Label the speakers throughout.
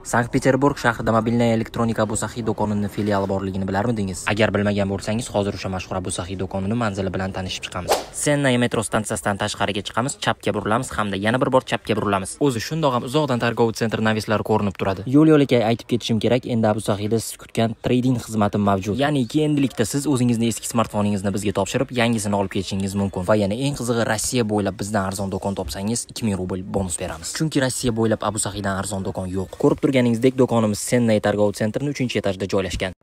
Speaker 1: Sankt-Peterburg shahrida mobilniy elektronika Abusaxiy do'konining filiali borligini bilarmidingiz? Agar bilmagan bo'lsangiz, hozir o'sha mashhur Abusaxiy do'konining manzili bilan tanishib chiqamiz. Sennaya metro stansiyasidan tashqariga chiqamiz, chapga burilamiz hamda yana bir bor chapga burilamiz. O'zi shundoq ham uzoqdan targovut sentr navislari ko'rinib turadi. Yo'l-yo'lakay aytib ketishim kerak, endi Abusaxiyda siz kutgan trading xizmati mavjud. Ya'niki endilikda siz o'zingizning eski smartfoningizni bizga topshirib, yangisini olib ketishingiz mumkin. Va yana eng qizig'i, Rossiya bo'ylab bizdan arzon do'kon topsangiz 2000 rubl bonus beramiz. Chunki Rossiya bo'ylab Abusaxiydan arzon do'kon yo'q. Ko'rib turganingizdek, do'konimiz Sennaya targovut sentrining 3-etajda joylashgan.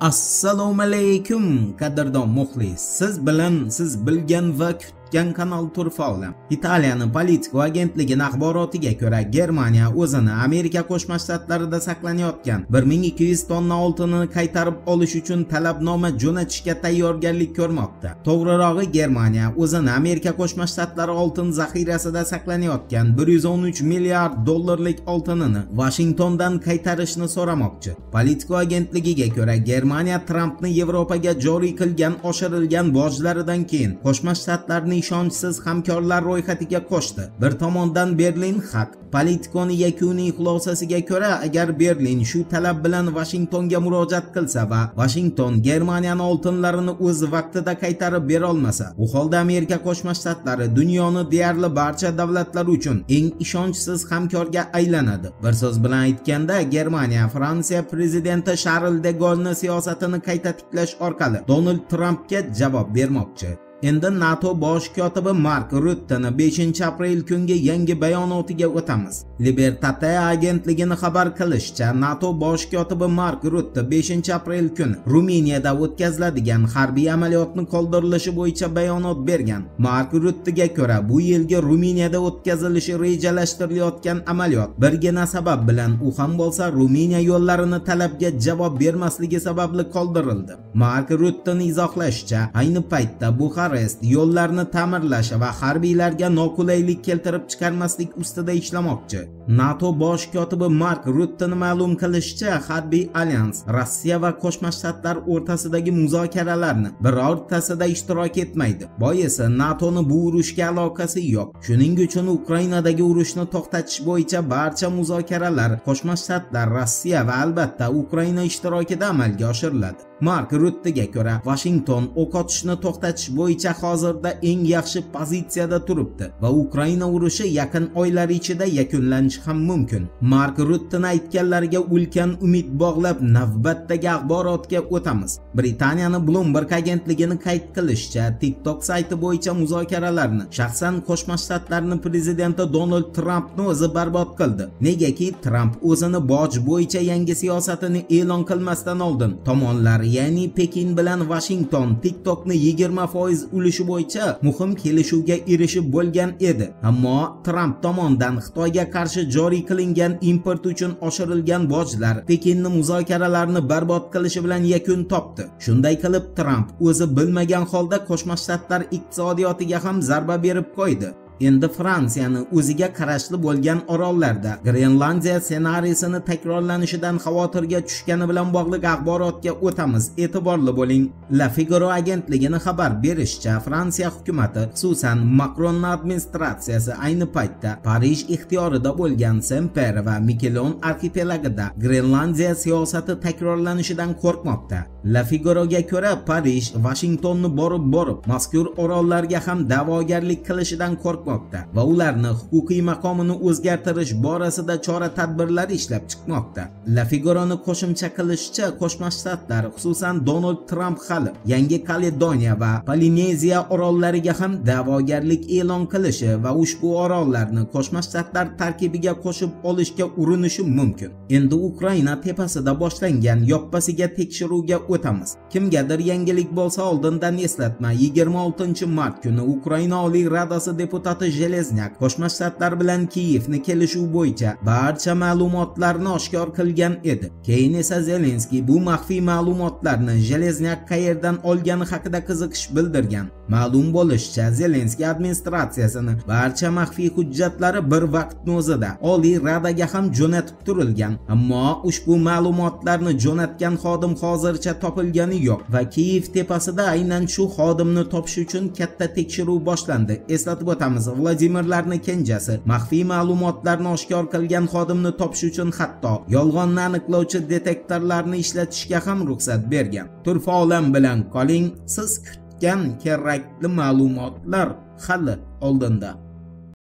Speaker 2: Assalomu alaykum qadrdon muxlis. Siz bilan siz bilgan va kanal turfa olam. Italiyaning politika agentligining axborotiga ko'ra, Germaniya o'zini Amerika Qo'shma Shtatlarida saqlanayotgan 1200 tonna oltinni qaytarib olish uchun talabnoma jo'natishga tayyorgarlik ko'rmoqda. To'g'rirog'i, Germaniya o'zini Amerika Qo'shma Shtatlari oltin zaxirasida saqlanayotgan 113 milliard dollarlik oltinini Washingtondan qaytarishni so'ramoqchi. Politika agentligiga ko'ra, Germaniya Trampni Yevropaga joriy qilgan oshirilgan bojlaridan keyin Qo'shma Shtatlarning ishonchsiz hamkorlar ro'yxatiga qo'shdi. Bir tomondan Berlin haq. Politikoning yakuniy xulosasiga ko'ra, agar Berlin shu talab bilan Washingtonga murojaat qilsa va Washington Germaniyaning oltinlarini o'z vaqtida qaytarib bera olmasa, u holda Amerika Qo'shma Shtatlari dunyoning deyarli barcha davlatlari uchun eng ishonchsiz hamkorga aylanadi. Bir so'z bilan aytganda, Germaniya Fransiya prezidenti Charles de Gaullening siyosatini qayta tiklash orqali Donald Trampga javob bermoqchi. Endi NATO bosh kotibi Mark Rutte'ni 5-aprel kungi yangi bayonotiga o'tamiz. Libertate agentligining xabar qilishicha, NATO bosh kotibi Mark Rutte 5-aprel kuni Ruminiyada o'tkaziladigan harbiy amaliyotning qoldirilishi bo'yicha bayonot bergan. Mark Rutte'ga ko'ra, bu yilgi Ruminiyada o'tkazilishi rejalashtirilayotgan amaliyot birgina sabab bilan, u ham bo'lsa Ruminiya yo'llarini talabga javob bermasligi sababli qoldirildi. Mark Rutte'ning izohlashicha, ayni paytda bu yo'llarni ta'mirlash va harbiylarga noqulaylik keltirib chiqarmaslik ustida ishlamoqchi. NATO bosh kotibi Mark Rutte'ning ma'lum qilishicha, harbiy alyans Rossiya va Qo'shma Shtatlar o'rtasidagi muzokaralarni birortasida ishtirok etmaydi. Boisi NATOning bu urushga aloqasi yo'q. Shuning uchun Ukrainadagi urushni to'xtatish bo'yicha barcha muzokaralar Qo'shma Shtatlar, Rossiya va albatta Ukraina ishtirokida amalga oshiriladi. Mark Rutte'ga ko'ra, Washington o'q otishni to'xtatish bo'yicha hozirda eng yaxshi pozitsiyada turibdi va Ukraina urushi yaqin oylar ichida yakunlanishi ham mumkin. Mark Rutte'ning aytganlariga ulkan umid bog'lab, navbatdagi axborotga o'tamiz. Britaniyaning Bloomberg agentligining qayd qilishicha, TikTok sayti bo'yicha muzokaralarni shaxsan Qo'shma Shtatlarning prezidenti Donald Trampni o'zi barbod qildi. Negaki Tramp o'zini boj bo'yicha yangi siyosatini e'lon qilmasdan oldin tomonlar, ya'ni Pekin bilan Washington TikTokni 20% ulushi bo'yicha muhim kelishuvga erishib bo'lgan edi. Ammo Tramp tomonidan Xitoyga qarshi joriy qilingan import uchun oshirilgan bojlar Pekinning muzokaralarni barbod qilishi bilan yakun topdi. Shunday qilib, Tramp o'zi bilmagan holda Qo'shma Shtatlar iqtisodiyotiga ham zarba berib qo'ydi. Endi Fransiyaning o'ziga qarashli bo'lgan orollarda Grenlandiya ssenariysini takrorlanishidan xavotirga tushgani bilan bog'liq axborotga o'tamiz. E'tiborli bo'ling. La Figaro agentligining xabar berishicha, Fransiya hukumatı, xususan Macronning administratsiyasi ayni paytda Parij ixtiyorida bo'lgan Saint-Pierre va Miquelon arxipelagida Grenlandiya siyosati takrorlanishidan qo'rqmoqda. La Figaroga ko'ra, Parij Washingtonni borib mazkur orollarga ham da'vogarlik qilishidan qo'rqmoqda va ularni huquqiy maqomini o'zgartirish borasida chora-tadbirlar ishlab chiqmoqda. La Figaroning qo'shimcha qilishicha, Qo'shma Shtatlar, xususan Donald Trump hali Yangi Kaledoniya va Polineziya orollariga ham da'vogarlik e'lon qilishi va ushbu orollarni Qo'shma Shtatlar tarkibiga qo'shib olishga urinishi mumkin. Endi Ukraina tepasida boshlangan yoppasiga tekshiruvga o'tamiz. Kimgadir yangilik bo'lsa, oldindan eslatma. 26-mart kuni Ukraina Oliy Radasi deputati Jeleznak Qo'shma Shtatlar bilan Kiyevni kelishuv bo'yicha barcha ma'lumotlarni oshkor qilgan edi. Keyin esa Zelenskiy bu maxfiy ma'lumotlarni Jeleznak qayerdan olgani haqida qiziqish bildirgan. Ma'lum bo'lishicha, Zelenskiy administratsiyasining barcha maxfiy hujjatlari bir vaqtning o'zida Oliy Radaga ham jo'natib turilgan. Ammo ushbu ma'lumotlarni jo'natgan xodim hozircha topilgani yo'q va Kiyev tepasida aynan shu xodimni topish uchun katta tekshiruv boshlandi. Eslatib o'tamiz, prezidentimiz Vladimirlarning kenjasi maxfiy ma'lumotlarni oshkor qilgan xodimni topish uchun hatto yolg'onni aniqlovchi detektorlarni ishlatishga ham ruxsat bergan. Turfa olam bilan qoling, siz kutgan kerakli ma'lumotlar hali oldinda.